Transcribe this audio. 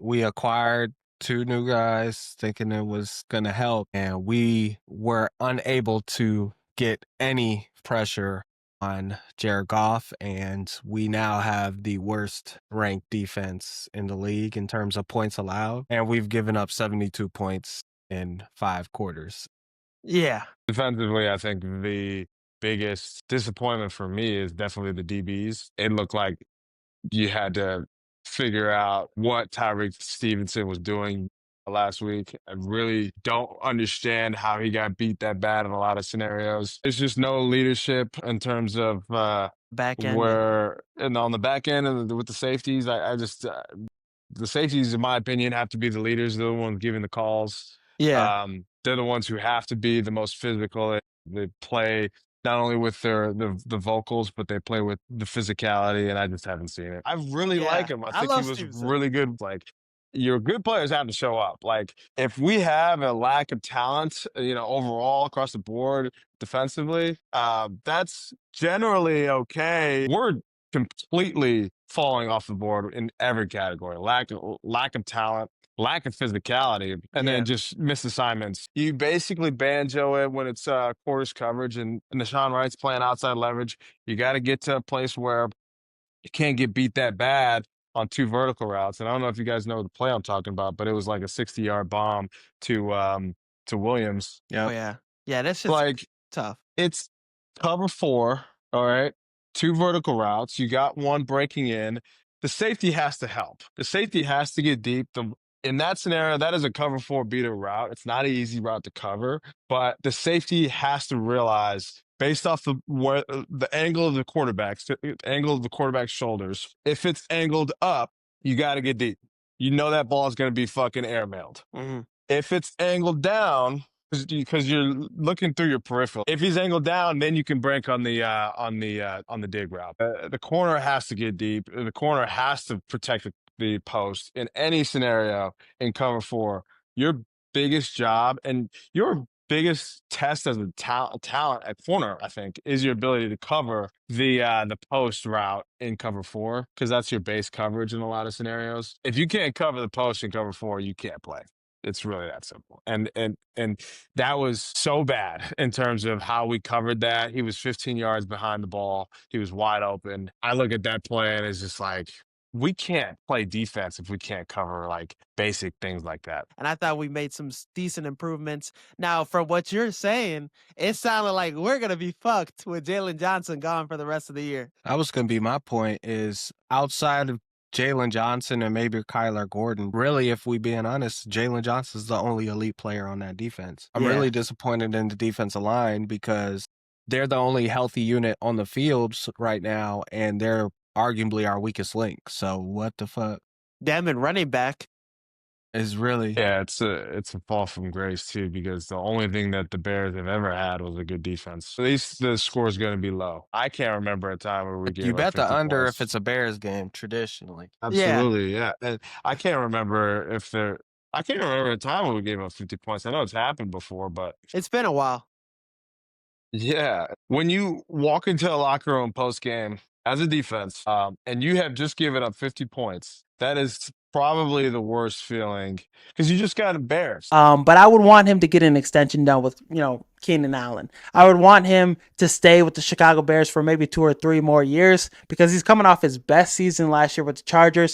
we acquired two new guys thinking it was going to help, and we were unable to get any pressure on Jared Goff, and we now have the worst ranked defense in the league in terms of points allowed, and we've given up 72 points in 5 quarters. Yeah. Defensively, I think the biggest disappointment for me is definitely the DBs. It looked like you had to figure out what Tyreek Stevenson was doing last week. I really don't understand how he got beat that bad in a lot of scenarios. It's just no leadership in terms of Back end. where, and on the back end and with the safeties, I just the safeties, in my opinion, have to be the leaders. They're the ones giving the calls. Yeah. They're the ones who have to be the most physical. They play not only with the vocals, but they play with the physicality, and I just haven't seen it. I really like him. I think he love was Stevenson. really good. Like, your good players have to show up. Like, if we have a lack of talent, overall across the board defensively, that's generally okay. We're completely falling off the board in every category. Lack of talent, lack of physicality, and then just missed assignments. You basically banjo it when it's quarters coverage, and Nashawn Wright's playing outside leverage. You got to get to a place where you can't get beat that bad on 2 vertical routes. And I don't know if you guys know the play I'm talking about, but it was like a 60-yard bomb to Williams. Oh, yeah. Yeah, that's just Like, tough. it's cover 4, all right? 2 vertical routes. You got one breaking in. The safety has to help. The safety has to get deep. In that scenario, that is a cover 4 beater route. It's not an easy route to cover, but the safety has to realize, based off the angle of the quarterback's shoulders, if it's angled up, you got to get deep. You know that ball is going to be fucking airmailed. Mm-hmm. If it's angled down, because you're looking through your peripheral. If he's angled down, then you can break on the dig route. The corner has to get deep. The corner has to protect the post in any scenario in cover 4. Your biggest job and your biggest test as a talent at corner, I think, is your ability to cover the post route in cover 4, because that's your base coverage in a lot of scenarios. If you can't cover the post in cover 4, you can't play. It's really that simple. And that was so bad in terms of how we covered that. He was 15 yards behind the ball. He was wide open. I look at that play and it's just like, we can't play defense if we can't cover like basic things like that. And I thought we made some decent improvements. Now, from what you're saying, it sounded like we're going to be fucked with Jalen Johnson gone for the rest of the year. That was going to be my point, is outside of Jalen Johnson and maybe Kyler Gordon, really, if we being honest, Jalen Johnson's the only elite player on that defense. I'm really disappointed in the defensive line because they're the only healthy unit on the field right now, and they're arguably our weakest link. So what the fuck? Them and running back is really... Yeah, it's a fall from grace too, because the only thing that the Bears have ever had was a good defense. At least the score is going to be low. I can't remember a time where we gave You bet the under points. if it's a Bears game traditionally. Absolutely, yeah. And I can't remember I can't remember a time when we gave up 50 points. I know it's happened before, but it's been a while. Yeah, when you walk into a locker room post game as a defense, and you have just given up 50 points, that is probably the worst feeling, because you just got embarrassed. But I would want him to get an extension done with, Keenan Allen. I would want him to stay with the Chicago Bears for maybe 2 or 3 more years, because he's coming off his best season last year with the Chargers.